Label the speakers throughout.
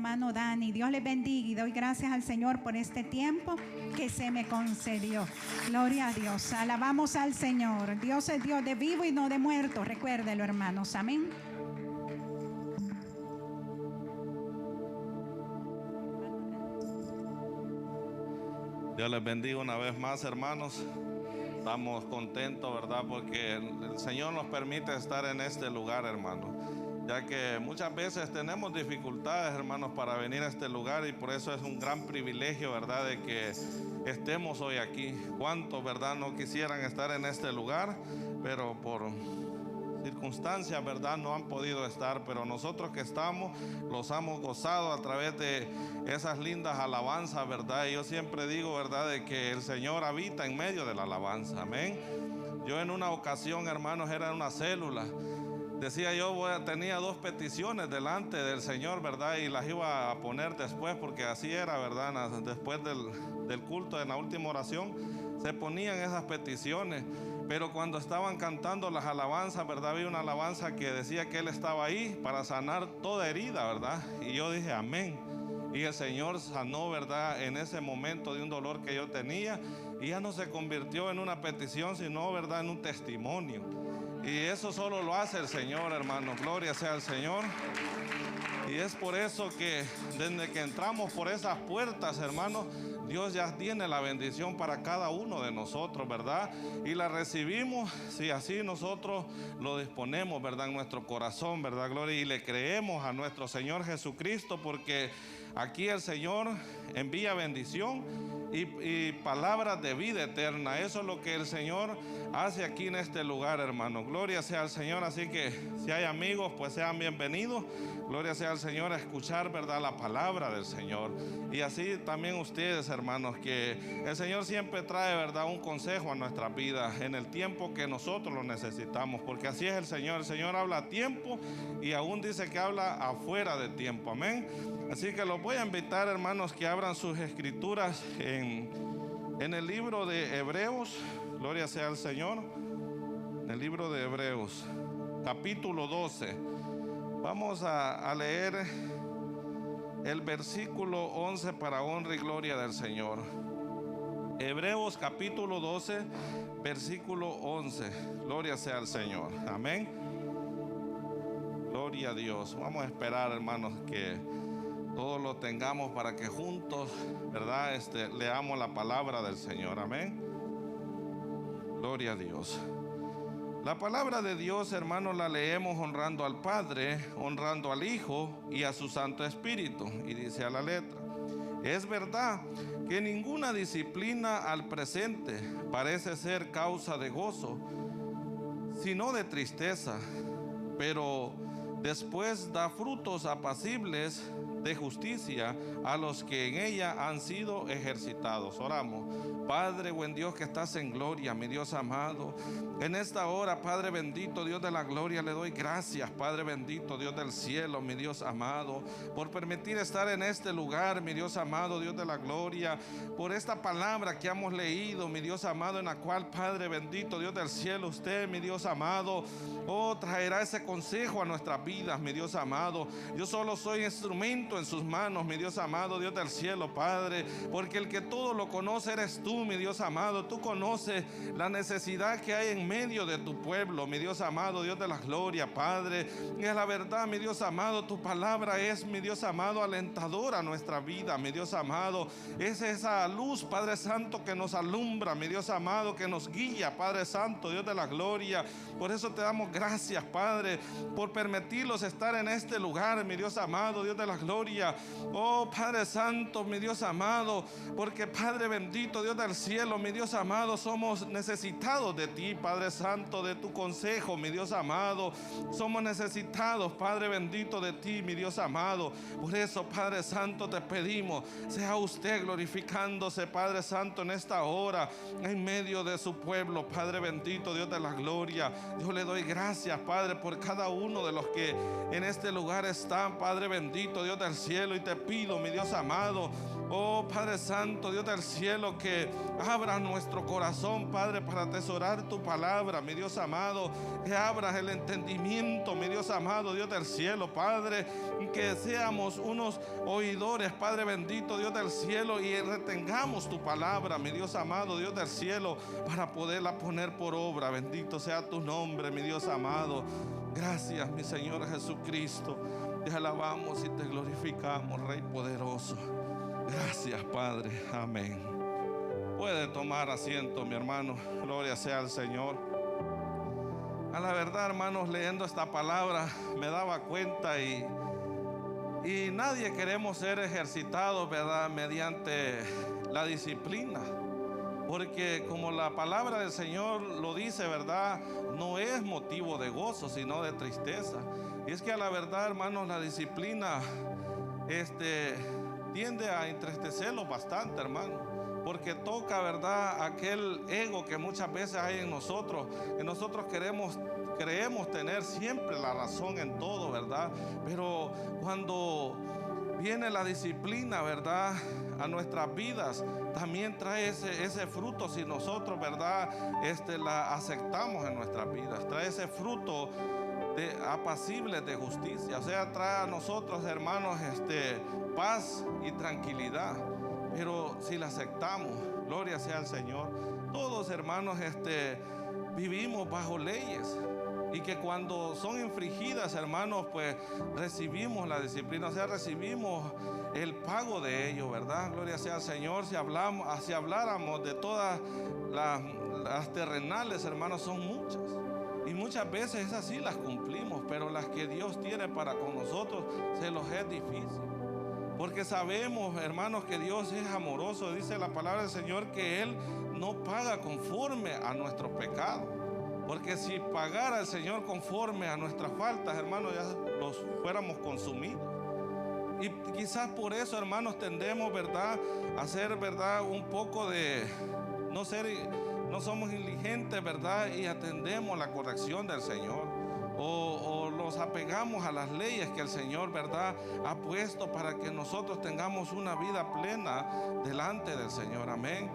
Speaker 1: hermano Dani. Dios les bendiga y doy gracias al Señor por este tiempo que se me concedió. Gloria a Dios. Alabamos al Señor. Dios es Dios de vivo y no de muerto. Recuérdelo, hermanos. Amén.
Speaker 2: Dios les bendiga una vez más, hermanos. Estamos contentos, ¿verdad? Porque el Señor nos permite estar en este lugar, hermanos. Ya que muchas veces tenemos dificultades, hermanos, para venir a este lugar, y por eso es un gran privilegio, ¿verdad?, de que estemos hoy aquí. ¿Cuántos, verdad, no quisieran estar en este lugar, pero por circunstancias, verdad, no han podido estar? Pero nosotros que estamos, los hemos gozado a través de esas lindas alabanzas, verdad. Y yo siempre digo, verdad, de que el Señor habita en medio de la alabanza. Amén. Yo en una ocasión, hermanos, era en una célula. Decía yo, tenía dos peticiones delante del Señor, verdad, y las iba a poner después, porque así era, verdad. Después del culto, en la última oración, se ponían esas peticiones. Pero cuando estaban cantando las alabanzas, ¿verdad?, había una alabanza que decía que Él estaba ahí para sanar toda herida, ¿verdad? Y yo dije, amén. Y el Señor sanó, ¿verdad?, en ese momento de un dolor que yo tenía. Y ya no se convirtió en una petición, sino, ¿verdad?, en un testimonio. Y eso solo lo hace el Señor, hermano. Gloria sea al Señor. Y es por eso que desde que entramos por esas puertas, hermanos, Dios ya tiene la bendición para cada uno de nosotros, ¿verdad? Y la recibimos si así nosotros lo disponemos, ¿verdad?, en nuestro corazón, ¿verdad? Gloria. Y le creemos a nuestro Señor Jesucristo, porque aquí el Señor envía bendición y palabras de vida eterna. Eso es lo que el Señor hace aquí en este lugar, hermano. Gloria sea al Señor. Así que si hay amigos, pues sean bienvenidos. Gloria sea al Señor a escuchar, ¿verdad?, la palabra del Señor. Y así también ustedes, hermanos, que el Señor siempre trae, ¿verdad?, un consejo a nuestras vidas en el tiempo que nosotros lo necesitamos, porque así es el Señor. El Señor habla a tiempo y aún dice que habla afuera de tiempo. Amén. Así que los voy a invitar, hermanos, que abran sus escrituras en el libro de Hebreos. Gloria sea al Señor. En el libro de Hebreos, capítulo 12. Vamos a leer el versículo 11 para honra y gloria del Señor. Hebreos capítulo 12, versículo 11. Gloria sea al Señor. Amén. Gloria a Dios. Vamos a esperar, hermanos, que todos lo tengamos para que juntos, ¿verdad?, leamos la palabra del Señor. Amén. Gloria a Dios. La palabra de Dios, hermanos, la leemos honrando al Padre, honrando al Hijo y a su Santo Espíritu. Y dice a la letra: es verdad que ninguna disciplina al presente parece ser causa de gozo, sino de tristeza, pero después da frutos apacibles de justicia a los que en ella han sido ejercitados. Oramos. Padre, buen Dios que estás en gloria, mi Dios amado, en esta hora, Padre bendito, Dios de la gloria, le doy gracias, Padre bendito, Dios del cielo, mi Dios amado, por permitir estar en este lugar, mi Dios amado, Dios de la gloria, por esta palabra que hemos leído, mi Dios amado, en la cual, Padre bendito, Dios del cielo, usted, mi Dios amado, traerá ese consejo a nuestras vidas, mi Dios amado. Yo solo soy instrumento en sus manos, mi Dios amado, Dios del cielo, Padre, porque el que todo lo conoce eres tú, mi Dios amado. Tú conoces la necesidad que hay en medio de tu pueblo, mi Dios amado, Dios de la gloria, Padre. Y es la verdad, mi Dios amado, tu palabra es, mi Dios amado, alentadora a nuestra vida, mi Dios amado. Es esa luz, Padre Santo, que nos alumbra, mi Dios amado, que nos guía, Padre Santo, Dios de la gloria. Por eso te damos gracias, Padre, por permitirlos estar en este lugar, mi Dios amado, Dios de la gloria. Oh, Padre Santo, mi Dios amado, porque, Padre bendito, Dios del cielo, mi Dios amado, somos necesitados de ti, Padre Santo, de tu consejo, mi Dios amado. Somos necesitados, Padre bendito, de ti, mi Dios amado. Por eso, Padre Santo, te pedimos, sea usted glorificándose, Padre Santo, en esta hora, en medio de su pueblo, Padre bendito, Dios de la gloria. Yo le doy gracias, Padre, por cada uno de los que en este lugar están, Padre bendito, Dios del del cielo, y te pido, mi Dios amado, oh Padre Santo, Dios del cielo, que abras nuestro corazón, Padre, para atesorar tu palabra, mi Dios amado, que abras el entendimiento, mi Dios amado, Dios del cielo, Padre, y que seamos unos oidores, Padre bendito, Dios del cielo, y retengamos tu palabra, mi Dios amado, Dios del cielo, para poderla poner por obra. Bendito sea tu nombre, mi Dios amado. Gracias, mi Señor Jesucristo. Te alabamos y te glorificamos, Rey poderoso. Gracias, Padre. Amén. Puede tomar asiento, mi hermano. Gloria sea al Señor. A la verdad, hermanos, leyendo esta palabra me daba cuenta y nadie queremos ser ejercitados, ¿verdad?, mediante la disciplina. Porque como la palabra del Señor lo dice, ¿verdad?, no es motivo de gozo, sino de tristeza. Y es que a la verdad, hermanos, la disciplina tiende a entristecerlos bastante, hermano, porque toca, ¿verdad?, aquel ego que muchas veces hay en nosotros, que nosotros creemos tener siempre la razón en todo, ¿verdad? Pero cuando viene la disciplina, ¿verdad?, a nuestras vidas, también trae ese fruto si nosotros, ¿verdad?, la aceptamos en nuestras vidas. Trae ese fruto apacible de justicia, o sea, trae a nosotros, hermanos, paz y tranquilidad. Pero si la aceptamos, gloria sea al Señor. Todos, hermanos, vivimos bajo leyes, y que cuando son infringidas, hermanos, pues recibimos la disciplina, o sea, recibimos el pago de ello, ¿verdad? Gloria sea al Señor. Si habláramos de todas las terrenales, hermanos, son muchas. Y muchas veces esas sí las cumplimos, pero las que Dios tiene para con nosotros se los es difícil. Porque sabemos, hermanos, que Dios es amoroso. Dice la palabra del Señor que Él no paga conforme a nuestros pecados. Porque si pagara el Señor conforme a nuestras faltas, hermanos, ya los fuéramos consumidos. Y quizás por eso, hermanos, tendemos, ¿verdad?, a ser, ¿verdad?, un poco de no somos diligentes, ¿verdad?, y atendemos la corrección del Señor. O nos apegamos a las leyes que el Señor, ¿verdad?, ha puesto para que nosotros tengamos una vida plena delante del Señor. Amén.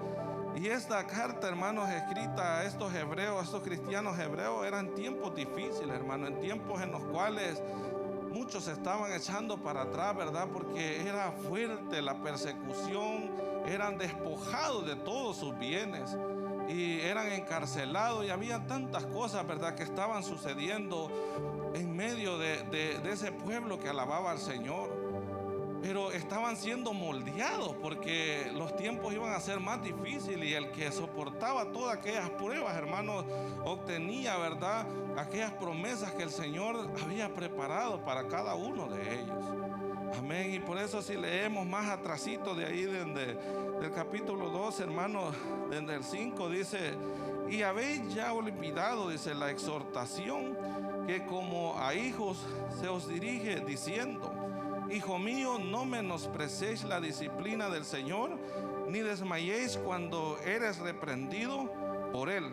Speaker 2: Y esta carta, hermanos, escrita a estos hebreos, a estos cristianos hebreos, eran tiempos difíciles, hermanos, en tiempos en los cuales muchos se estaban echando para atrás, ¿verdad?, porque era fuerte la persecución, eran despojados de todos sus bienes y eran encarcelados, y había tantas cosas, ¿verdad?, que estaban sucediendo en medio de ese pueblo que alababa al Señor. Pero estaban siendo moldeados porque los tiempos iban a ser más difíciles, y el que soportaba todas aquellas pruebas, hermanos, obtenía, ¿verdad?, aquellas promesas que el Señor había preparado para cada uno de ellos. Amén. Y por eso, si leemos más atrasito de ahí, del capítulo 2, hermanos, desde el 5, dice: y habéis ya olvidado, dice, la exhortación que como a hijos se os dirige, diciendo: hijo mío, no menosprecéis la disciplina del Señor, ni desmayéis cuando eres reprendido por Él.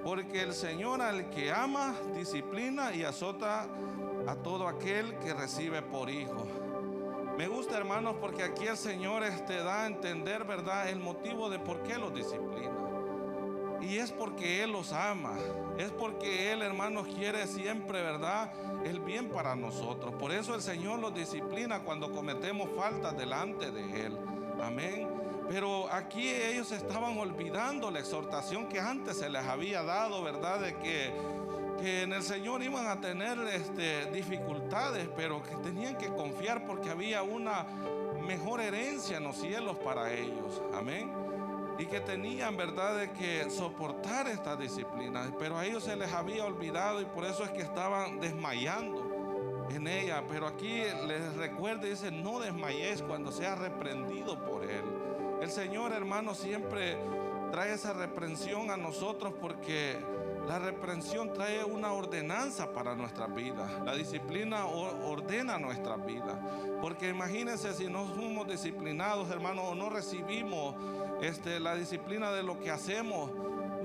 Speaker 2: Porque el Señor al que ama, disciplina y azota a todo aquel que recibe por hijo. Me gusta, hermanos, porque aquí el Señor da a entender, ¿verdad?, el motivo de por qué los disciplina. Y es porque Él los ama. Es porque Él, hermanos, quiere siempre, ¿verdad?, el bien para nosotros. Por eso el Señor los disciplina cuando cometemos faltas delante de Él. Amén. Pero aquí ellos estaban olvidando la exhortación que antes se les había dado, ¿verdad?, de que en el Señor iban a tener dificultades, pero que tenían que confiar porque había una mejor herencia en los cielos para ellos. Amén. Y que tenían, ¿verdad?, de que soportar estas disciplinas, pero a ellos se les había olvidado, y por eso es que estaban desmayando en ella. Pero aquí les recuerda y dice: no desmayéis cuando sea reprendido por Él. El Señor, hermano, siempre trae esa reprensión a nosotros, porque la reprensión trae una ordenanza para nuestras vidas. La disciplina ordena nuestras vidas. Porque imagínense, si no somos disciplinados, hermanos, o no recibimos la disciplina de lo que hacemos,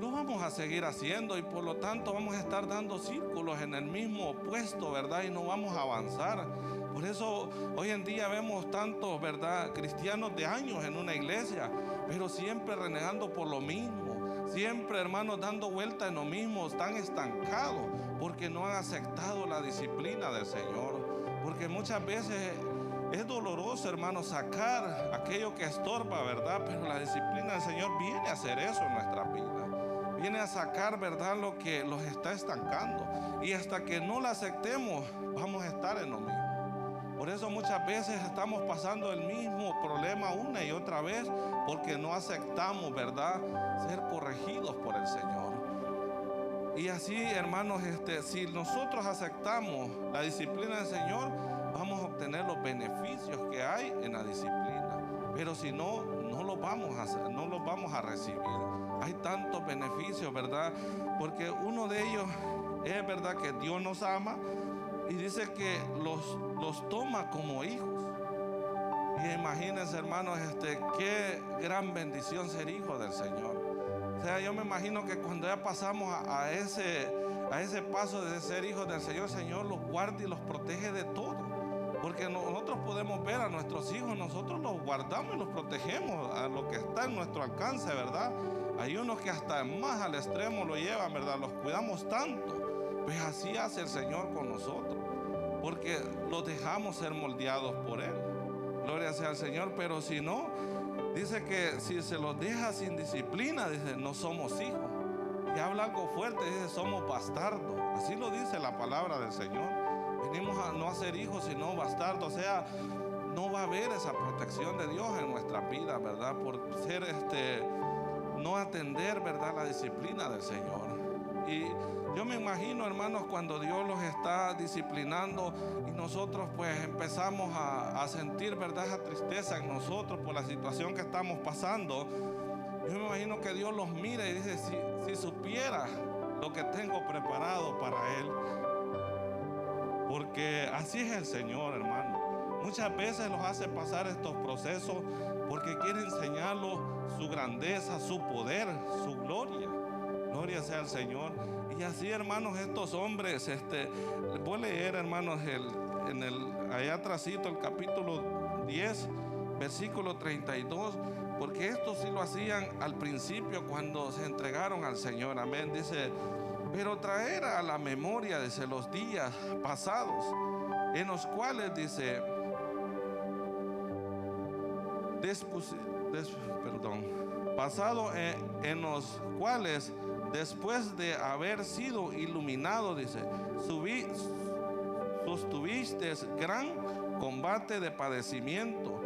Speaker 2: lo vamos a seguir haciendo, y por lo tanto vamos a estar dando círculos en el mismo puesto, ¿verdad?, y no vamos a avanzar. Por eso hoy en día vemos tantos, ¿verdad?, cristianos de años en una iglesia, pero siempre renegando por lo mismo, siempre, hermanos, dando vuelta en lo mismo, están estancados porque no han aceptado la disciplina del Señor. Porque muchas veces es doloroso, hermanos, sacar aquello que estorba, ¿verdad? Pero la disciplina del Señor viene a hacer eso en nuestra vida. Viene a sacar, ¿verdad?, lo que los está estancando. Y hasta que no la aceptemos, vamos a estar en lo mismo. Por eso muchas veces estamos pasando el mismo problema una y otra vez, porque no aceptamos, ¿verdad?, ser corregidos por el Señor. Y así, hermanos, si nosotros aceptamos la disciplina del Señor, vamos a obtener los beneficios que hay en la disciplina. Pero si no, no los vamos a hacer, no los vamos a recibir. Hay tantos beneficios, ¿verdad? Porque uno de ellos es, ¿verdad?, que Dios nos ama y dice que los toma como hijos. Y imagínense, hermanos, qué gran bendición ser hijo del Señor. O sea, yo me imagino que cuando ya pasamos a ese paso de ser hijos del Señor, el Señor los guarda y los protege de todo. Porque nosotros podemos ver a nuestros hijos, nosotros los guardamos y los protegemos a lo que está en nuestro alcance, ¿verdad? Hay unos que hasta más al extremo lo llevan, ¿verdad? Los cuidamos tanto. Pues así hace el Señor con nosotros, porque los dejamos ser moldeados por Él. Gloria sea al Señor. Pero si no, dice que si se los deja sin disciplina, dice, no somos hijos. Y habla algo fuerte, dice, somos bastardos. Así lo dice la palabra del Señor. Venimos a no a ser hijos, sino bastardos. O sea, no va a haber esa protección de Dios en nuestra vida, ¿verdad? Por ser no atender, ¿verdad?, la disciplina del Señor. Y yo me imagino, hermanos, cuando Dios los está disciplinando y nosotros pues empezamos a sentir, ¿verdad?, esa tristeza en nosotros por la situación que estamos pasando. Yo me imagino que Dios los mira y dice, si supiera lo que tengo preparado para Él. Porque así es el Señor, hermano. Muchas veces los hace pasar estos procesos porque quiere enseñarlos su grandeza, su poder, su gloria. Gloria sea al Señor. Y así, hermanos, estos hombres, voy a leer, hermanos, allá atrásito, el capítulo 10, versículo 32, porque esto sí lo hacían al principio cuando se entregaron al Señor. Amén. Dice, pero traer a la memoria, dice, los días pasados, en los cuales, dice, pasado en los cuales, después de haber sido iluminado, dice, sostuviste gran combate de padecimiento.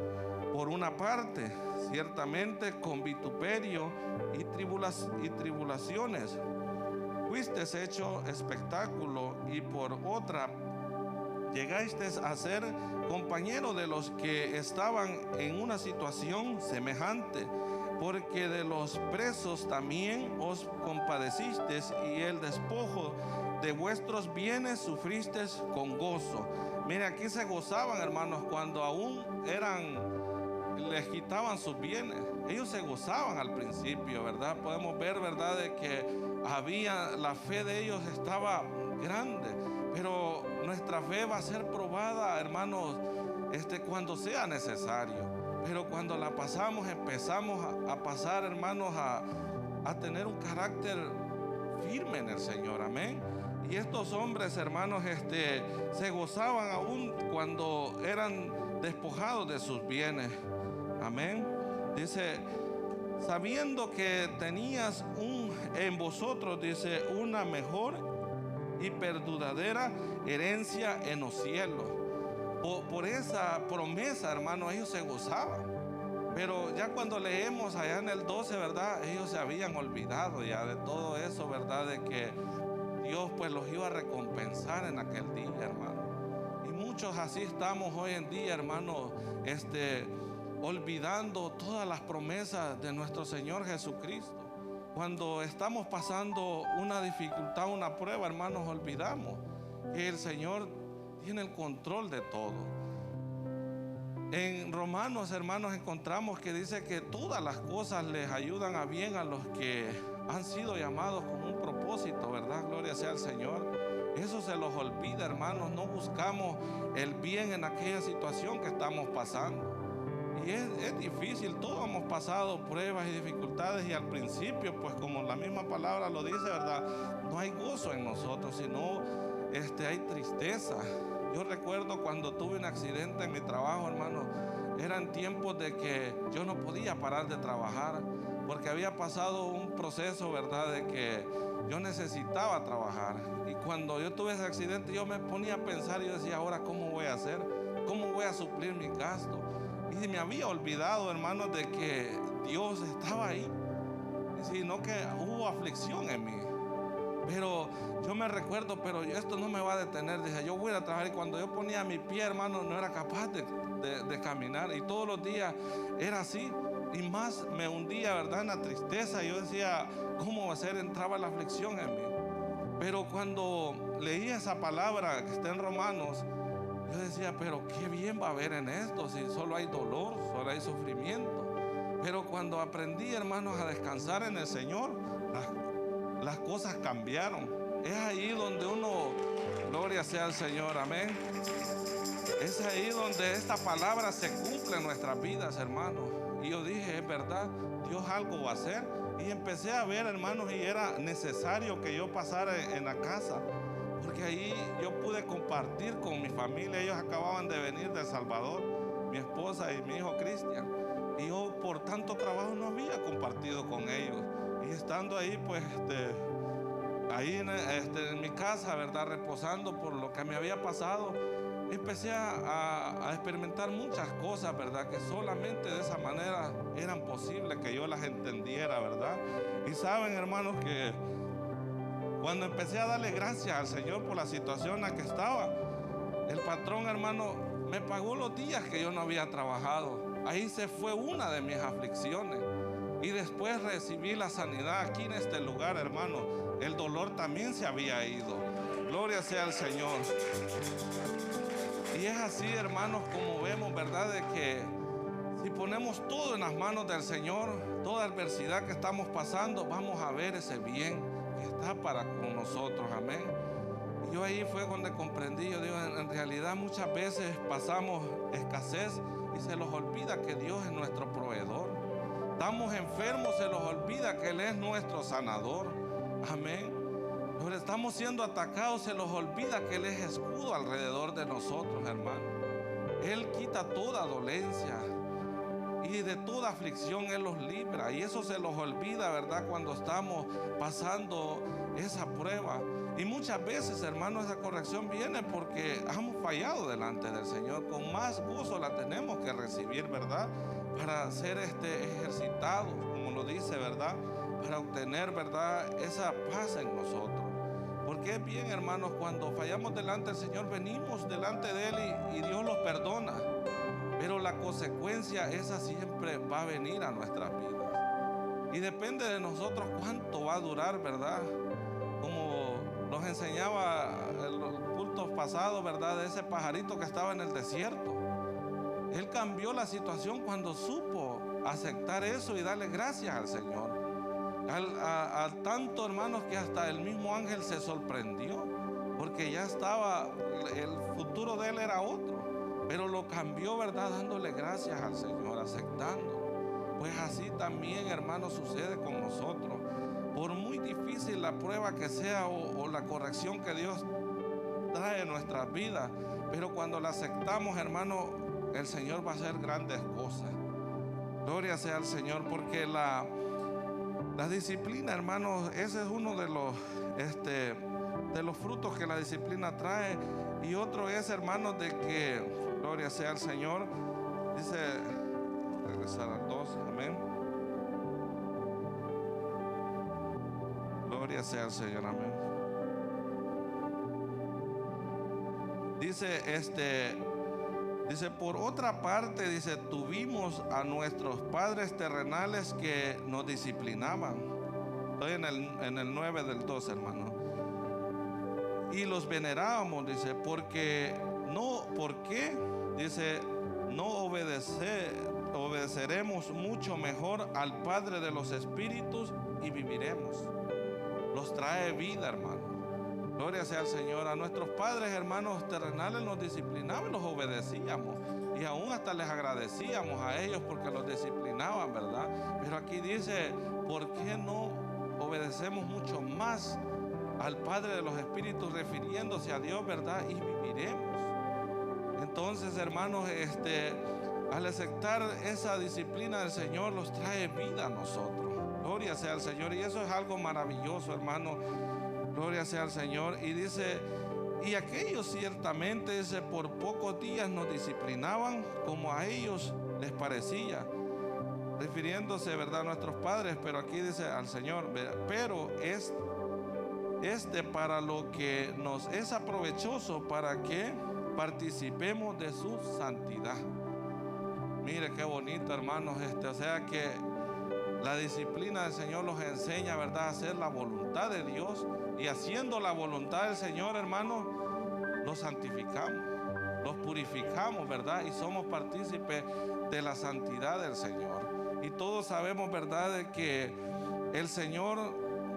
Speaker 2: Por una parte, ciertamente con vituperio y tribulaciones, fuiste hecho espectáculo, y por otra, llegaste a ser compañero de los que estaban en una situación semejante, porque de los presos también os compadecisteis, y el despojo de vuestros bienes sufristeis con gozo. Mire, aquí se gozaban, hermanos, cuando aún les quitaban sus bienes. Ellos se gozaban al principio, ¿verdad? Podemos ver, ¿verdad?, de que la fe de ellos estaba grande, pero nuestra fe va a ser probada, hermanos, cuando sea necesario. Pero cuando la pasamos, empezamos a pasar, hermanos, a tener un carácter firme en el Señor. Amén. Y estos hombres, hermanos, se gozaban aún cuando eran despojados de sus bienes. Amén. Dice, sabiendo que tenías en vosotros, dice, una mejor y perdurera herencia en los cielos. Por esa promesa, hermano, ellos se gozaban. Pero ya cuando leemos allá en el 12, ¿verdad?, ellos se habían olvidado ya de todo eso, ¿verdad?, de que Dios pues los iba a recompensar en aquel día, hermano. Y muchos así estamos hoy en día, hermano, olvidando todas las promesas de nuestro Señor Jesucristo. Cuando estamos pasando una dificultad, una prueba, hermanos, olvidamos que el Señor tiene el control de todo. En Romanos, hermanos, encontramos que dice que todas las cosas les ayudan a bien a los que han sido llamados con un propósito, ¿verdad? Gloria sea al Señor. Eso se los olvida, hermanos. No buscamos el bien en aquella situación que estamos pasando. Y es difícil, todos hemos pasado pruebas y dificultades, y al principio, pues como la misma palabra lo dice, ¿verdad? No hay gozo en nosotros, sino hay tristeza. Yo recuerdo cuando tuve un accidente en mi trabajo, hermano, eran tiempos de que yo no podía parar de trabajar, porque había pasado un proceso, ¿verdad?, de que yo necesitaba trabajar. Y cuando yo tuve ese accidente, yo me ponía a pensar, y yo decía, ahora, ¿cómo voy a hacer? ¿Cómo voy a suplir mi gasto? Y me había olvidado, hermanos, de que Dios estaba ahí, sino que hubo aflicción en mí. Pero yo me recuerdo, pero esto no me va a detener. Dije, yo voy a trabajar. Y cuando yo ponía mi pie, hermano, no era capaz de caminar. Y todos los días era así. Y más me hundía, ¿verdad?, en la tristeza. Yo decía, ¿cómo va a ser? Entraba la aflicción en mí. Pero cuando leí esa palabra que está en Romanos, yo decía, pero qué bien va a haber en esto, si solo hay dolor, solo hay sufrimiento. Pero cuando aprendí, hermanos, a descansar en el Señor, las cosas cambiaron. Es ahí donde uno, gloria sea al Señor, amén. Es ahí donde esta palabra se cumple en nuestras vidas, hermanos. Y yo dije, es verdad, Dios algo va a hacer. Y empecé a ver, hermanos, y era necesario que yo pasara en la casa, porque ahí yo pude compartir con mi familia. Ellos acababan de venir de El Salvador, mi esposa y mi hijo Cristian, y yo por tanto trabajo no había compartido con ellos. Y estando ahí, pues ahí en mi casa, ¿verdad?, reposando por lo que me había pasado, empecé a experimentar muchas cosas, ¿verdad?, que solamente de esa manera eran posibles que yo las entendiera, ¿verdad? Y saben, hermanos, que cuando empecé a darle gracias al Señor por la situación en la que estaba, el patrón, hermano, me pagó los días que yo no había trabajado. Ahí se fue una de mis aflicciones. Y después recibí la sanidad aquí en este lugar, hermano. El dolor también se había ido. Gloria sea al Señor. Y es así, hermanos, como vemos, ¿verdad?, de que si ponemos todo en las manos del Señor, toda adversidad que estamos pasando, vamos a ver ese bien que está para con nosotros, amén. Y yo ahí fue donde comprendí, yo digo, en realidad muchas veces pasamos escasez y se los olvida que Dios es nuestro proveedor. Estamos enfermos, se los olvida que Él es nuestro sanador, amén. Pero estamos siendo atacados, se los olvida que Él es escudo alrededor de nosotros, hermano. Él quita toda dolencia y de toda aflicción Él los libra. Y eso se los olvida, ¿verdad?, cuando estamos pasando esa prueba. Y muchas veces, hermano, esa corrección viene porque hemos fallado delante del Señor. Con más gozo la tenemos que recibir, ¿verdad?, para ser ejercitados, como lo dice, ¿verdad?, para obtener, ¿verdad?, esa paz en nosotros. Porque es bien, hermanos, cuando fallamos delante del Señor, venimos delante de Él y Dios los perdona. Pero la consecuencia, esa siempre va a venir a nuestras vidas. Y depende de nosotros cuánto va a durar, ¿verdad? Como nos enseñaba en los cultos pasados, ¿verdad?, de ese pajarito que estaba en el desierto. Él cambió la situación cuando supo aceptar eso y darle gracias al Señor. Al tanto, hermanos, que hasta el mismo ángel se sorprendió, porque ya estaba, el futuro de él era otro, pero lo cambió, ¿verdad?, dándole gracias al Señor, aceptando. Pues así también, hermanos, sucede con nosotros. Por muy difícil la prueba que sea o la corrección que Dios trae en nuestras vidas, pero cuando la aceptamos, hermano, el Señor va a hacer grandes cosas. Gloria sea al Señor, porque la disciplina, hermanos, ese es uno de los frutos que la disciplina trae. Y otro es, hermanos, de que, gloria sea al Señor, dice, regresar al 2, amén. Gloria sea al Señor, amén. Dice, por otra parte, dice, tuvimos a nuestros padres terrenales que nos disciplinaban. Estoy en el 9 del 2, hermano. Y los venerábamos, dice, ¿por qué? Dice, no obedeceremos mucho mejor al Padre de los Espíritus y viviremos. Los trae vida, hermano. Gloria sea al Señor. A nuestros padres, hermanos terrenales, los disciplinaban y los obedecíamos. Y aún hasta les agradecíamos a ellos porque los disciplinaban, ¿verdad? Pero aquí dice, ¿por qué no obedecemos mucho más al Padre de los Espíritus, refiriéndose a Dios, ¿verdad? Y viviremos. Entonces, hermanos, al aceptar esa disciplina del Señor, los trae vida a nosotros. Gloria sea al Señor. Y eso es algo maravilloso, hermano. Gloria sea al Señor. Y dice, y aquellos ciertamente, dice, por pocos días nos disciplinaban como a ellos les parecía, refiriéndose, ¿verdad?, a nuestros padres. Pero aquí dice al Señor, pero para lo que nos es aprovechoso, para que participemos de su santidad. Mire qué bonito, hermanos. O sea que la disciplina del Señor los enseña, ¿verdad?, a hacer la voluntad de Dios. Y haciendo la voluntad del Señor, hermanos, los santificamos, los purificamos, ¿verdad? Y somos partícipes de la santidad del Señor. Y todos sabemos, ¿verdad?, de que el Señor,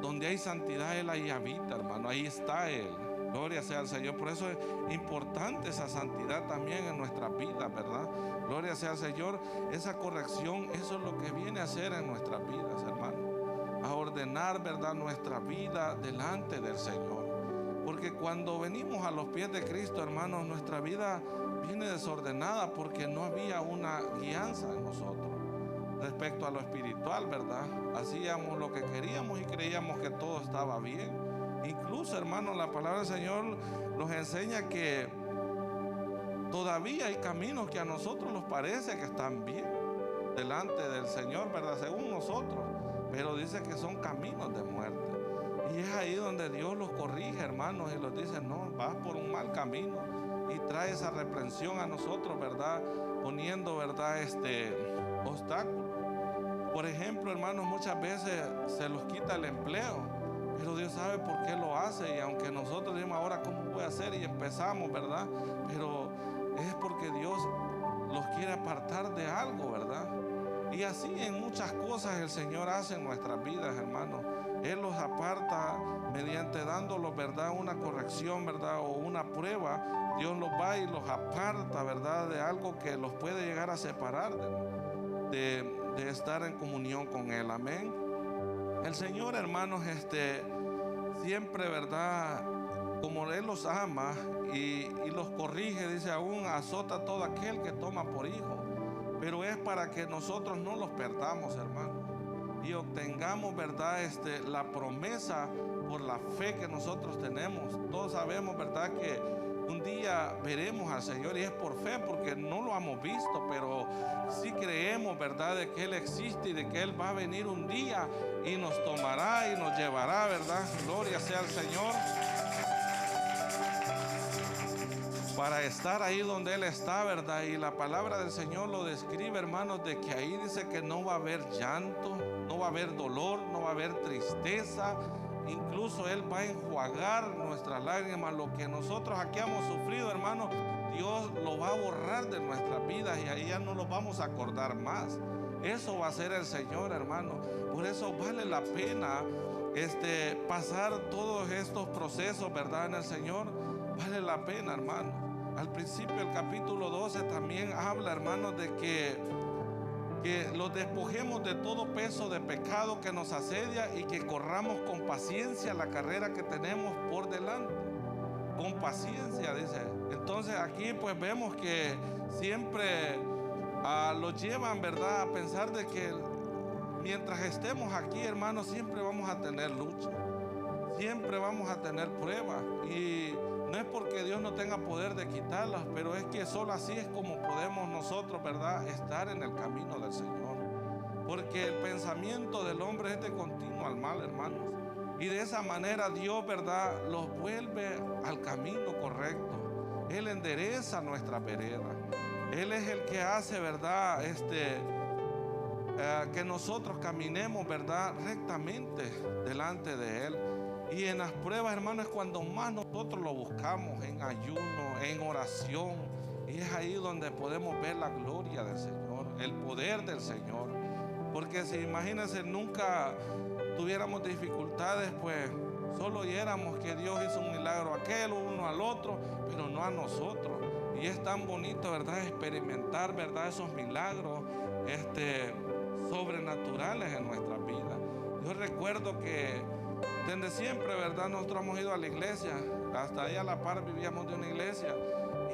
Speaker 2: donde hay santidad, Él ahí habita, hermano. Ahí está Él. Gloria sea al Señor. Por eso es importante esa santidad también en nuestras vidas, ¿verdad? Gloria sea al Señor. Esa corrección, eso es lo que viene a hacer en nuestras vidas, hermano. A ordenar, ¿verdad?, nuestra vida delante del Señor. Porque cuando venimos a los pies de Cristo, hermanos, nuestra vida viene desordenada porque no había una guianza en nosotros respecto a lo espiritual, ¿verdad? Hacíamos lo que queríamos y creíamos que todo estaba bien. Incluso, hermanos, la palabra del Señor nos enseña que todavía hay caminos que a nosotros nos parece que están bien delante del Señor, ¿verdad?, según nosotros. Pero dice que son caminos de muerte. Y es ahí donde Dios los corrige, hermanos, y los dice, no, vas por un mal camino. Y trae esa reprensión a nosotros, ¿verdad?, poniendo, ¿verdad?, obstáculos. Por ejemplo, hermanos, muchas veces se los quita el empleo, pero Dios sabe por qué lo hace. Y aunque nosotros decimos, ahora cómo voy a hacer, y empezamos, ¿verdad?, pero es porque Dios los quiere apartar de algo, ¿verdad? Y así en muchas cosas el Señor hace en nuestras vidas, hermanos. Él los aparta mediante dándolos, ¿verdad?, una corrección, ¿verdad?, o una prueba. Dios los va y los aparta, ¿verdad?, de algo que los puede llegar a separar de estar en comunión con Él. Amén. El Señor, hermanos, siempre, ¿verdad?, como Él los ama y los corrige, dice, aún azota a todo aquel que toma por hijo. Pero es para que nosotros no los perdamos, hermanos, y obtengamos, ¿verdad?, la promesa por la fe que nosotros tenemos. Todos sabemos, ¿verdad?, que un día veremos al Señor, y es por fe, porque no lo hemos visto, pero sí creemos, ¿verdad?, de que Él existe y de que Él va a venir un día y nos tomará y nos llevará, ¿verdad? Gloria sea al Señor. Para estar ahí donde Él está, ¿verdad? Y la palabra del Señor lo describe, hermanos, de que ahí dice que no va a haber llanto, no va a haber dolor, no va a haber tristeza. Incluso Él va a enjuagar nuestras lágrimas. Lo que nosotros aquí hemos sufrido, hermanos, Dios lo va a borrar de nuestras vidas y ahí ya no lo vamos a acordar más. Eso va a ser el Señor, hermano. Por eso vale la pena pasar todos estos procesos, ¿verdad?, en el Señor. Vale la pena, hermano. Al principio del capítulo 12 también habla, hermanos, de que los despojemos de todo peso de pecado que nos asedia y que corramos con paciencia la carrera que tenemos por delante. Con paciencia, dice. Entonces aquí pues vemos que siempre los llevan, ¿verdad?, a pensar de que mientras estemos aquí, hermanos, siempre vamos a tener lucha. Siempre vamos a tener pruebas. Y no es porque Dios no tenga poder de quitarlas, pero es que solo así es como podemos nosotros, ¿verdad?, estar en el camino del Señor. Porque el pensamiento del hombre es de continuo al mal, hermanos. Y de esa manera Dios, ¿verdad?, los vuelve al camino correcto. Él endereza nuestra vereda. Él es el que hace, ¿verdad?, que nosotros caminemos, ¿verdad?, rectamente delante de Él. Y en las pruebas, hermanos, es cuando más nosotros lo buscamos, en ayuno, en oración. Y es ahí donde podemos ver la gloria del Señor, el poder del Señor. Porque si imagínense, nunca tuviéramos dificultades, pues Solo oyéramos que Dios hizo un milagro a aquel, uno al otro, pero no a nosotros. Y es tan bonito, ¿verdad?, experimentar, ¿verdad?, esos milagros sobrenaturales en nuestra vida. Yo recuerdo que desde siempre, ¿verdad?, nosotros hemos ido a la iglesia. Hasta ahí a la par vivíamos de una iglesia.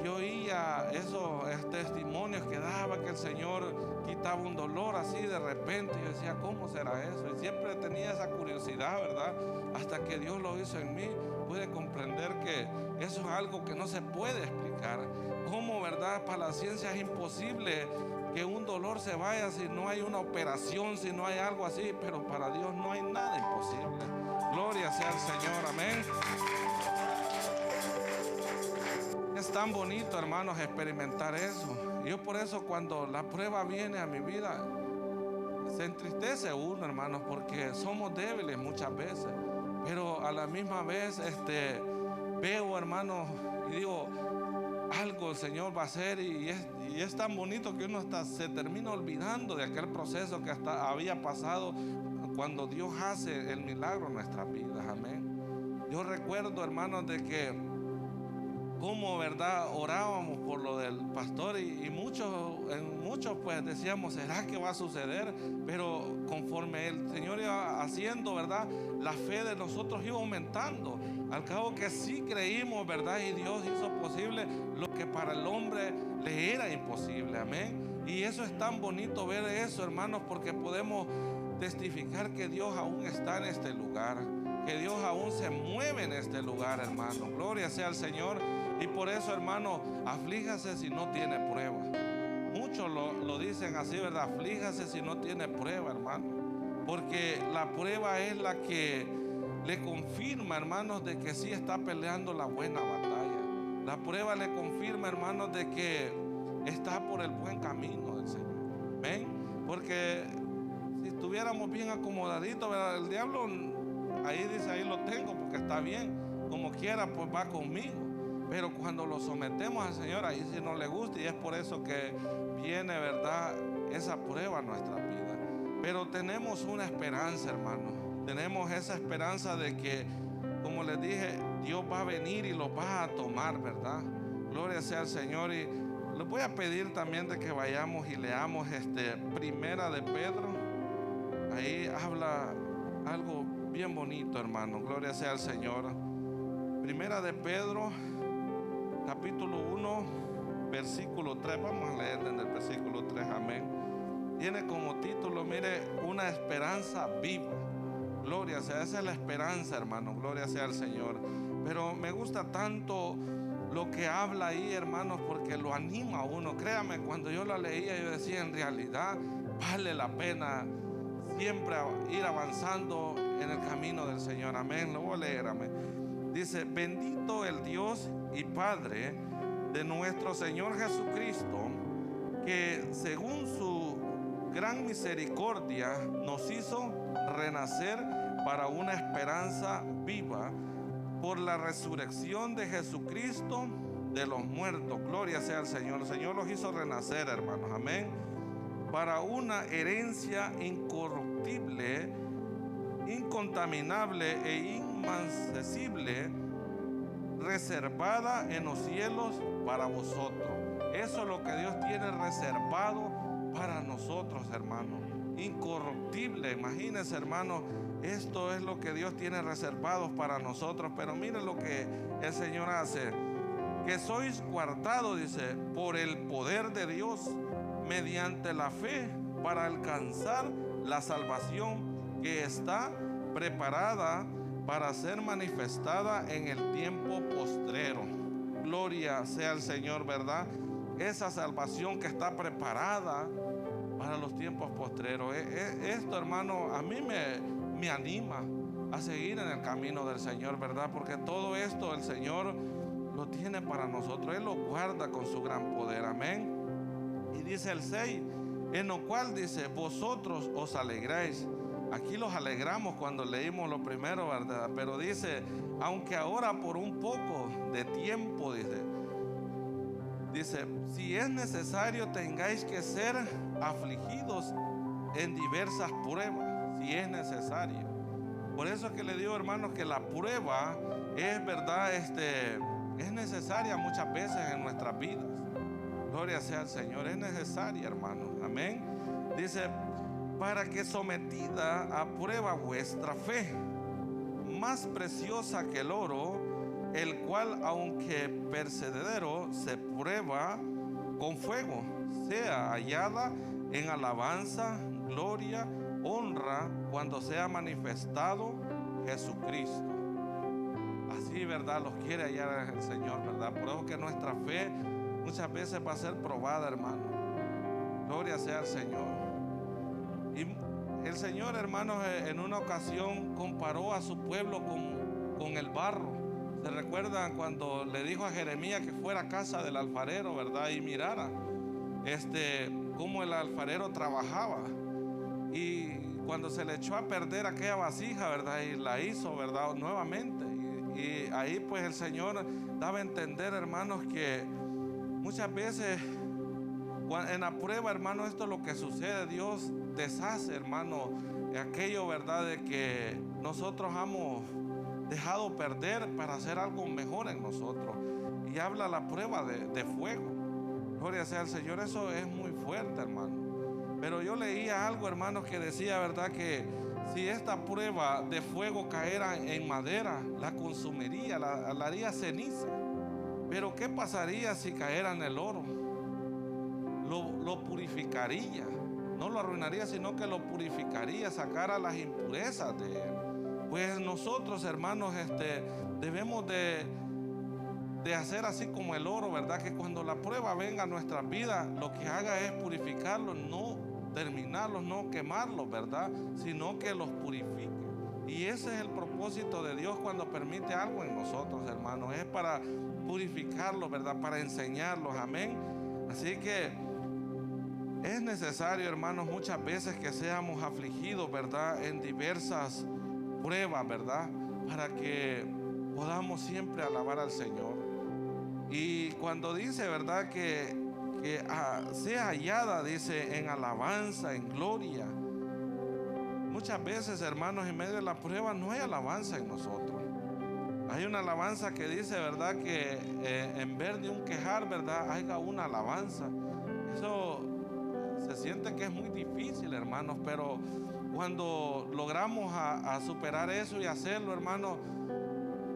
Speaker 2: Y oía esos testimonios que daba que el Señor quitaba un dolor así de repente. Yo decía, ¿cómo será eso? Y siempre tenía esa curiosidad, ¿verdad? Hasta que Dios lo hizo en mí, pude comprender que eso es algo que no se puede explicar. ¿Cómo, verdad? Para la ciencia es imposible que un dolor se vaya si no hay una operación, si no hay algo así. Pero para Dios no hay nada imposible. Gloria sea al Señor, amén. Es tan bonito, hermanos, experimentar eso. Yo por eso cuando la prueba viene a mi vida, se entristece uno, hermanos, porque somos débiles muchas veces. Pero a la misma vez veo, hermanos, y digo, algo el Señor va a hacer, y es tan bonito que uno hasta se termina olvidando de aquel proceso que hasta había pasado cuando Dios hace el milagro en nuestras vidas, amén. Yo recuerdo, hermanos, de que como, ¿verdad?, orábamos por lo del pastor y muchos pues decíamos, ¿será que va a suceder? Pero conforme el Señor iba haciendo, ¿verdad?, la fe de nosotros iba aumentando. Al cabo que sí creímos, ¿verdad?, y Dios hizo posible lo que para el hombre le era imposible, amén. Y eso es tan bonito ver eso, hermanos, porque podemos testificar que Dios aún está en este lugar, que Dios aún se mueve en este lugar, hermano. Gloria sea al Señor. Y por eso, hermano, aflíjase si no tiene prueba. Muchos lo dicen así, ¿verdad? Aflíjase si no tiene prueba, hermano. Porque la prueba es la que le confirma, hermanos, de que sí está peleando la buena batalla. La prueba le confirma, hermanos, de que está por el buen camino del Señor. ¿Ven? Porque si estuviéramos bien acomodaditos, ¿verdad?, el diablo ahí dice, ahí lo tengo porque está bien, como quiera pues va conmigo. Pero cuando lo sometemos al Señor, ahí sí no le gusta, y es por eso que viene, ¿verdad?, esa prueba a nuestra vida. Pero tenemos una esperanza, hermano. Tenemos esa esperanza de que, como les dije, Dios va a venir y los va a tomar, ¿verdad? Gloria sea al Señor. Y les voy a pedir también de que vayamos y leamos Primera de Pedro. Ahí habla algo bien bonito, hermano. Gloria sea al Señor. Primera de Pedro, capítulo 1, versículo 3. Vamos a leer desde el versículo 3, amén. Tiene como título, mire, una esperanza viva. Gloria sea, esa es la esperanza, hermano. Gloria sea al Señor. Pero me gusta tanto lo que habla ahí, hermanos, porque lo anima a uno. Créame, cuando yo la leía, yo decía, en realidad vale la pena siempre ir avanzando en el camino del Señor. Amén. Lo voy a leer, amén. Dice, bendito el Dios y Padre de nuestro Señor Jesucristo, que según su gran misericordia nos hizo renacer para una esperanza viva por la resurrección de Jesucristo de los muertos. Gloria sea al Señor. El Señor los hizo renacer, hermanos, amén, para una herencia incorruptible, incontaminable e inmarcesible, reservada en los cielos para vosotros. Eso es lo que Dios tiene reservado para nosotros, hermanos. Incorruptible, imagínense, hermanos, esto es lo que Dios tiene reservado para nosotros. Pero miren lo que el Señor hace, que sois guardados, dice, por el poder de Dios, mediante la fe, para alcanzar la salvación que está preparada para ser manifestada en el tiempo postrero. Gloria sea al Señor, ¿verdad? Esa salvación que está preparada para los tiempos postreros. Esto, hermano, a mí me anima a seguir en el camino del Señor, ¿verdad? Porque todo esto el Señor lo tiene para nosotros. Él lo guarda con su gran poder, amén. Y dice el 6, en lo cual dice, vosotros os alegráis. Aquí los alegramos cuando leímos lo primero, ¿verdad? Pero dice, aunque ahora por un poco de tiempo, dice, si es necesario tengáis que ser afligidos en diversas pruebas, si es necesario. Por eso es que le digo, hermanos, que la prueba es verdad, es necesaria muchas veces en nuestras vidas. Gloria sea al Señor, es necesaria, hermanos. Amén. Dice, para que sometida a prueba vuestra fe, más preciosa que el oro, el cual aunque perecedero se prueba con fuego, sea hallada en alabanza, gloria, honra, cuando sea manifestado Jesucristo. Así, verdad, los quiere hallar el Señor, verdad. Por eso que nuestra fe muchas veces va a ser probada, hermano. Gloria sea al Señor. Y el Señor, hermanos, en una ocasión comparó a su pueblo con el barro. ¿Se recuerdan cuando le dijo a Jeremías que fuera a casa del alfarero, verdad? Y mirara cómo el alfarero trabajaba. Y cuando se le echó a perder aquella vasija, verdad, y la hizo, verdad, nuevamente. Y ahí pues el Señor daba a entender, hermanos, que muchas veces en la prueba, hermano, esto es lo que sucede. Dios deshace, hermano, aquello, verdad, de que nosotros hemos dejado perder para hacer algo mejor en nosotros. Y habla la prueba de fuego. Gloria sea al Señor. Eso es muy fuerte, hermano. Pero yo leía algo, hermanos, que decía, verdad, que si esta prueba de fuego caera en madera, la consumiría, la haría ceniza. Pero ¿qué pasaría si caera en el oro? Lo purificaría. No lo arruinaría, sino que lo purificaría, sacara las impurezas de él. Pues nosotros, hermanos, debemos de hacer así como el oro, ¿verdad? Que cuando la prueba venga a nuestras vidas, lo que haga es purificarlos, no terminarlos, no quemarlos, ¿verdad? Sino que los purifique. Y ese es el propósito de Dios cuando permite algo en nosotros, hermanos. Es para purificarlos, ¿verdad? Para enseñarlos, amén. Así que es necesario, hermanos, muchas veces que seamos afligidos, ¿verdad? En diversas pruebas, ¿verdad? Para que podamos siempre alabar al Señor. Y cuando dice, ¿verdad? Que sea hallada, dice, en alabanza, en gloria. Muchas veces, hermanos, en medio de la prueba no hay alabanza en nosotros. Hay una alabanza que dice, ¿verdad? Que en vez de un quejar, ¿verdad? Haya una alabanza. Eso se siente que es muy difícil, hermanos, pero cuando logramos a superar eso y hacerlo, hermanos,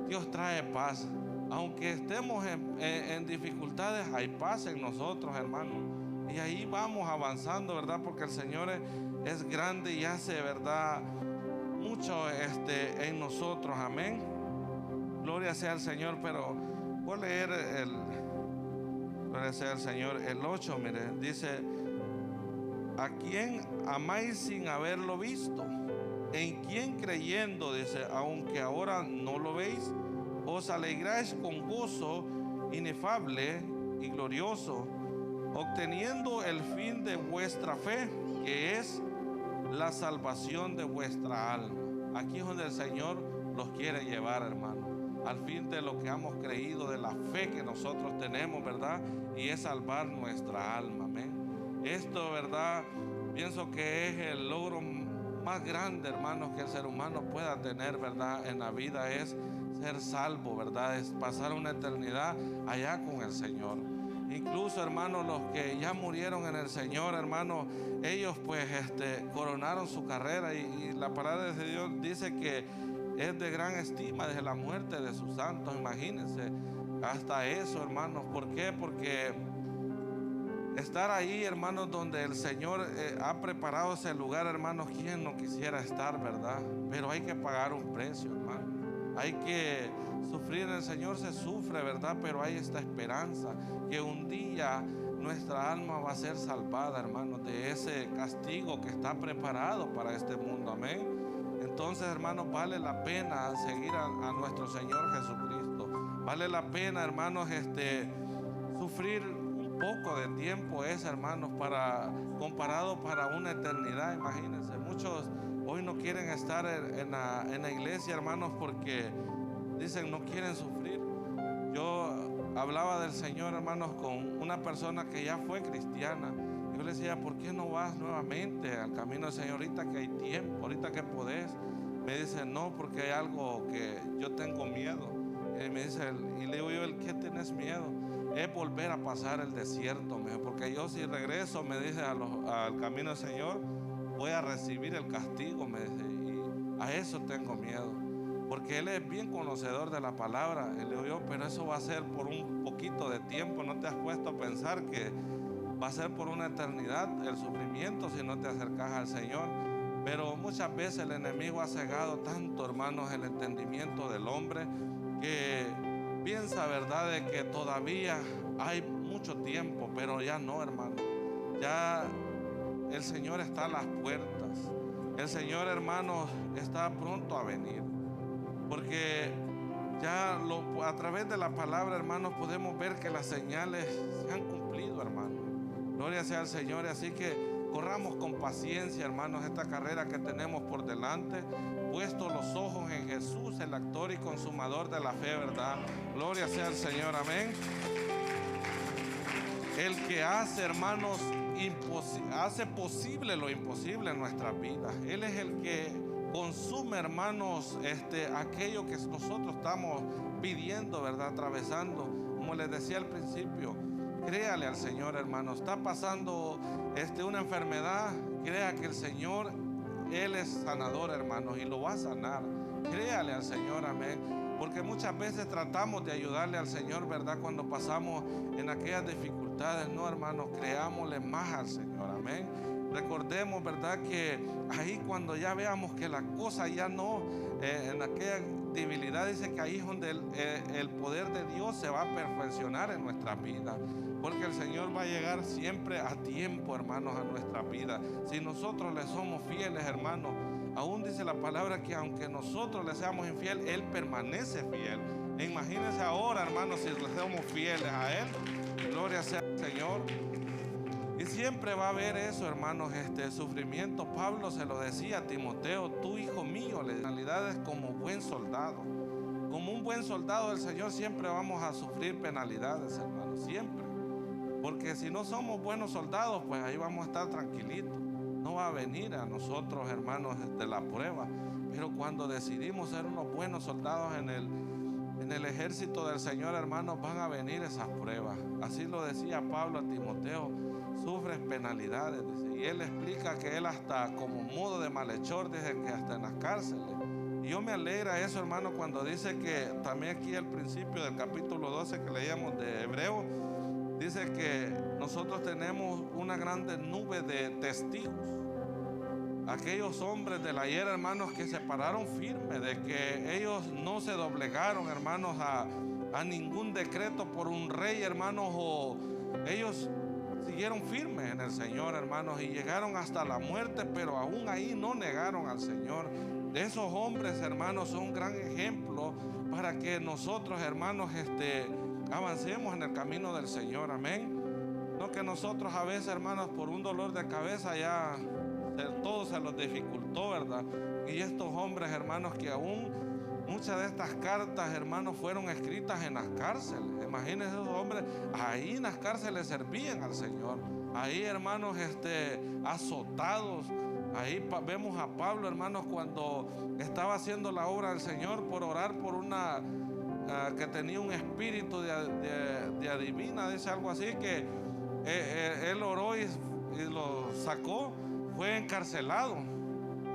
Speaker 2: Dios trae paz. Aunque estemos en dificultades, hay paz en nosotros, hermanos. Y ahí vamos avanzando, ¿verdad? Porque el Señor es grande y hace, ¿verdad? Mucho en nosotros, amén. Gloria sea al Señor. Pero voy a leer gloria sea al Señor, el 8, mire, dice: ¿a quién amáis sin haberlo visto? ¿En quién creyendo, dice, aunque ahora no lo veis, os alegráis con gozo inefable y glorioso, obteniendo el fin de vuestra fe, que es la salvación de vuestra alma? Aquí es donde el Señor los quiere llevar, hermano, al fin de lo que hemos creído, de la fe que nosotros tenemos, ¿verdad? Y es salvar nuestra alma, amén. Esto, ¿verdad? Pienso que es el logro más grande, hermanos, que el ser humano pueda tener, ¿verdad? En la vida es ser salvo, ¿verdad? Es pasar una eternidad allá con el Señor. Incluso, hermanos, los que ya murieron en el Señor, hermanos, ellos pues coronaron su carrera y la palabra de Dios dice que es de gran estima desde la muerte de sus santos. Imagínense, hasta eso, hermanos. ¿Por qué? Porque estar ahí, hermanos, donde el Señor ha preparado ese lugar, hermanos, ¿quién no quisiera estar, verdad? Pero hay que pagar un precio, hermano. Hay que sufrir. En el Señor se sufre, ¿verdad? Pero hay esta esperanza que un día nuestra alma va a ser salvada, hermanos, de ese castigo que está preparado para este mundo, amén. Entonces, hermanos, vale la pena seguir a nuestro Señor Jesucristo. Vale la pena, hermanos, sufrir un poco de tiempo hermanos, comparado para una eternidad. Imagínense, muchos hoy no quieren estar en la iglesia, hermanos, porque dicen no quieren sufrir. Yo hablaba del Señor, hermanos, con una persona que ya fue cristiana. Yo le decía, ¿por qué no vas nuevamente al camino del Señor ahorita que hay tiempo, ahorita que podés? Me dice, no, porque hay algo que yo tengo miedo. Y me dice, y le digo yo, ¿el qué tienes miedo? Es volver a pasar el desierto, me dijo, porque yo si regreso, me dice, al camino del Señor, voy a recibir el castigo, me dice, y a eso tengo miedo, porque Él es bien conocedor de la palabra. Y le digo yo, pero eso va a ser por un poquito de tiempo. ¿No te has puesto a pensar que va a ser por una eternidad el sufrimiento si no te acercas al Señor? Pero muchas veces el enemigo ha cegado tanto, hermanos, el entendimiento del hombre, que piensa, verdad, de que todavía hay mucho tiempo, pero ya no, hermano. Ya el Señor está a las puertas. El Señor, hermanos, está pronto a venir, porque ya a través de la palabra, hermanos, podemos ver que las señales se han cumplido, hermano. Gloria sea al Señor. Así que corramos con paciencia, hermanos, esta carrera que tenemos por delante, puesto los ojos en Jesús, el autor y consumador de la fe, ¿verdad? Gloria sea al Señor, amén. El que hace, hermanos, hace posible lo imposible en nuestras vidas. Él es el que consume, hermanos, aquello que nosotros estamos pidiendo, ¿verdad? Atravesando. Como les decía al principio, créale al Señor, hermano. Está pasando una enfermedad, crea que el Señor, Él es sanador, hermanos, y lo va a sanar. Créale al Señor, amén. Porque muchas veces tratamos de ayudarle al Señor, ¿verdad? Cuando pasamos en aquellas dificultades. No, hermanos, creámosle más al Señor, amén. Recordemos, ¿verdad? Que ahí cuando ya veamos que la cosa ya no, en aquella debilidad, dice que ahí es donde el poder de Dios se va a perfeccionar en nuestra vida. Porque el Señor va a llegar siempre a tiempo, hermanos, a nuestra vida. Si nosotros le somos fieles, hermanos, aún dice la palabra que aunque nosotros le seamos infieles, Él permanece fiel. E imagínense ahora, hermanos, si le somos fieles a Él. Gloria sea al Señor. Y siempre va a haber eso, hermanos, sufrimiento. Pablo se lo decía a Timoteo: tú, hijo mío, le penalidades como buen soldado. Como un buen soldado del Señor siempre vamos a sufrir penalidades, hermanos, siempre. Porque si no somos buenos soldados, pues ahí vamos a estar tranquilitos. No va a venir a nosotros, hermanos, de la prueba. Pero cuando decidimos ser unos buenos soldados en el ejército del Señor, hermanos, van a venir esas pruebas. Así lo decía Pablo a Timoteo: sufres penalidades, dice. Y él explica que él hasta como modo de malhechor, dice que hasta en las cárceles. Y yo me alegra eso, hermano, cuando dice que también aquí al principio del capítulo 12 que leíamos de Hebreo, dice que nosotros tenemos una grande nube de testigos. Aquellos hombres del ayer, hermanos, que se pararon firmes, de que ellos no se doblegaron, hermanos, a ningún decreto por un rey, hermanos, o ellos siguieron firmes en el Señor, hermanos, y llegaron hasta la muerte, pero aún ahí no negaron al Señor. De esos hombres, hermanos, son un gran ejemplo para que nosotros, hermanos, avancemos en el camino del Señor, amén. No que nosotros a veces, hermanos, por un dolor de cabeza ya todo se los dificultó, ¿verdad? Y estos hombres, hermanos, que aún muchas de estas cartas, hermanos, fueron escritas en las cárceles. Imagínense esos hombres, ahí en las cárceles servían al Señor. Ahí, hermanos, azotados. Ahí vemos a Pablo, hermanos, cuando estaba haciendo la obra del Señor por orar por una que tenía un espíritu de adivina, dice algo así, que él oró y lo sacó. Fue encarcelado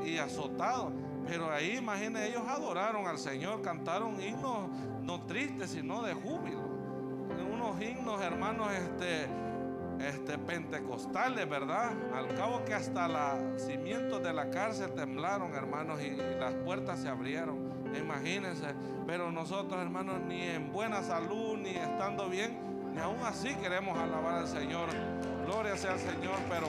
Speaker 2: y azotado. Pero ahí, imagínense, ellos adoraron al Señor, cantaron himnos no tristes, sino de júbilo. Unos himnos, hermanos, pentecostales, ¿verdad? Al cabo que hasta los cimientos de la cárcel temblaron, hermanos, y las puertas se abrieron. Imagínense. Pero nosotros, hermanos, ni en buena salud, ni estando bien, ni aún así queremos alabar al Señor. Gloria sea al Señor, pero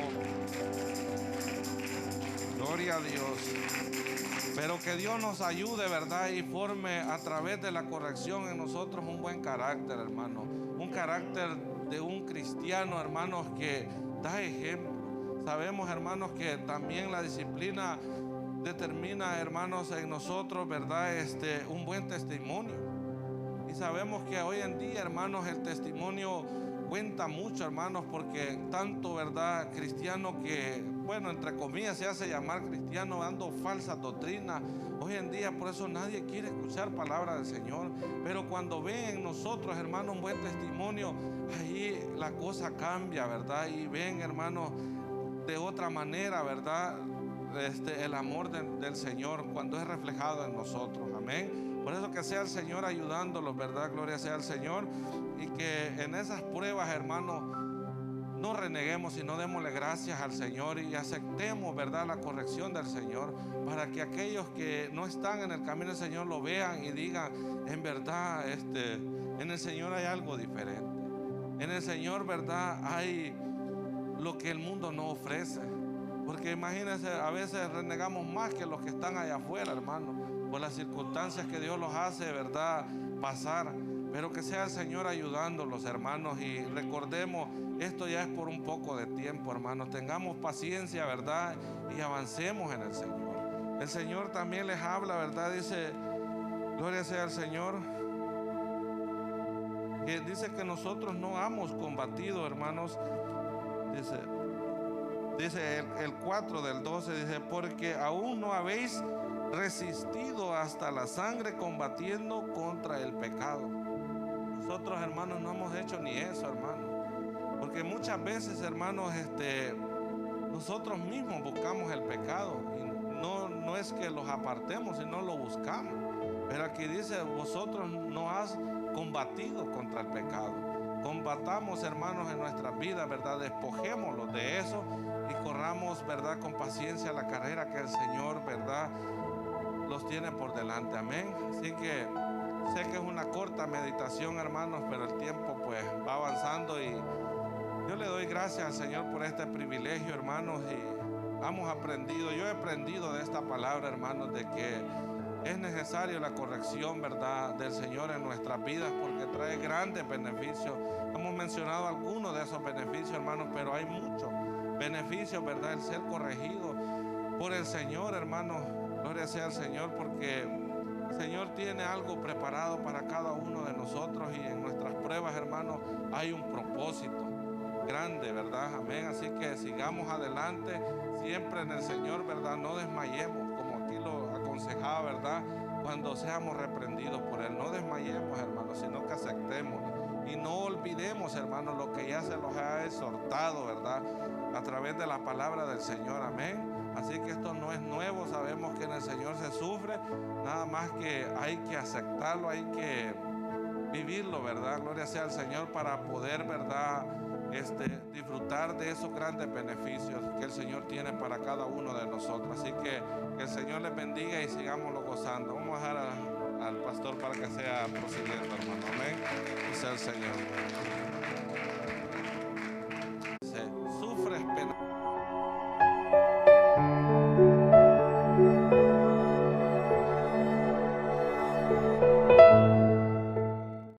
Speaker 2: gloria a Dios. Pero que Dios nos ayude, ¿verdad? Y forme a través de la corrección en nosotros un buen carácter, hermano. Un carácter de un cristiano, hermanos, que da ejemplo. Sabemos, hermanos, que también la disciplina determina, hermanos, en nosotros, ¿verdad? Un buen testimonio. Y sabemos que hoy en día, hermanos, el testimonio cuenta mucho, hermanos, porque tanto, ¿verdad?, cristiano que, bueno, entre comillas se hace llamar cristiano, dando falsas doctrinas. Hoy en día por eso nadie quiere escuchar palabra del Señor. Pero cuando ven en nosotros, hermanos, un buen testimonio, ahí la cosa cambia, ¿verdad? Y ven, hermanos, de otra manera, ¿verdad?, el amor del Señor cuando es reflejado en nosotros. Amén. Por eso que sea el Señor ayudándolos, ¿verdad? Gloria sea al Señor. Y que en esas pruebas, hermanos, no reneguemos, sino démosle gracias al Señor y aceptemos, ¿verdad?, la corrección del Señor, para que aquellos que no están en el camino del Señor lo vean y digan: en verdad, en el Señor hay algo diferente. En el Señor, ¿verdad?, hay lo que el mundo no ofrece. Porque imagínense, a veces renegamos más que los que están allá afuera, hermano, por las circunstancias que Dios los hace, ¿verdad?, pasar. Pero que sea el Señor ayudándolos, hermanos. Y recordemos, esto ya es por un poco de tiempo, hermanos. Tengamos paciencia, ¿verdad?, y avancemos en el Señor. El Señor también les habla, ¿verdad? Dice, gloria sea al Señor, que dice que nosotros no hemos combatido, hermanos. Dice el 4 del 12, dice: porque aún no habéis resistido hasta la sangre combatiendo contra el pecado. Nosotros, hermanos, no hemos hecho ni eso, hermanos. Porque muchas veces, hermanos, nosotros mismos buscamos el pecado. Y no es que los apartemos, sino lo buscamos. Pero aquí dice: vosotros no has combatido contra el pecado. Combatamos, hermanos, en nuestras vidas, ¿verdad? Despojémoslos de eso y corramos, ¿verdad?, con paciencia la carrera que el Señor, ¿verdad?, los tiene por delante. Amén. Así que sé que es una corta meditación, hermanos, pero el tiempo pues va avanzando y yo le doy gracias al Señor por este privilegio, hermanos. Y hemos aprendido, yo he aprendido de esta palabra, hermanos, de que es necesario la corrección, ¿verdad?, del Señor en nuestras vidas, porque trae grandes beneficios. Hemos mencionado algunos de esos beneficios, hermanos, pero hay muchos beneficios, ¿verdad?, el ser corregido por el Señor, hermanos. Gloria sea al Señor, porque el Señor tiene algo preparado para cada uno de nosotros, y en nuestras pruebas, hermanos, hay un propósito grande, ¿verdad? Amén. Así que sigamos adelante siempre en el Señor, ¿verdad? No desmayemos, como aquí lo aconsejaba, ¿verdad?, cuando seamos reprendidos por Él. No desmayemos, hermanos, sino que aceptemos y no olvidemos, hermanos, lo que ya se los ha exhortado, ¿verdad?, a través de la palabra del Señor. Amén. Así que esto no es nuevo, sabemos que en el Señor se sufre, nada más que hay que aceptarlo, hay que vivirlo, ¿verdad? Gloria sea al Señor, para poder, ¿verdad?, disfrutar de esos grandes beneficios que el Señor tiene para cada uno de nosotros. Así que el Señor les bendiga y sigámoslo gozando. Vamos a dejar al pastor para que sea prosiguiendo, hermano. Amén. Y sea el Señor.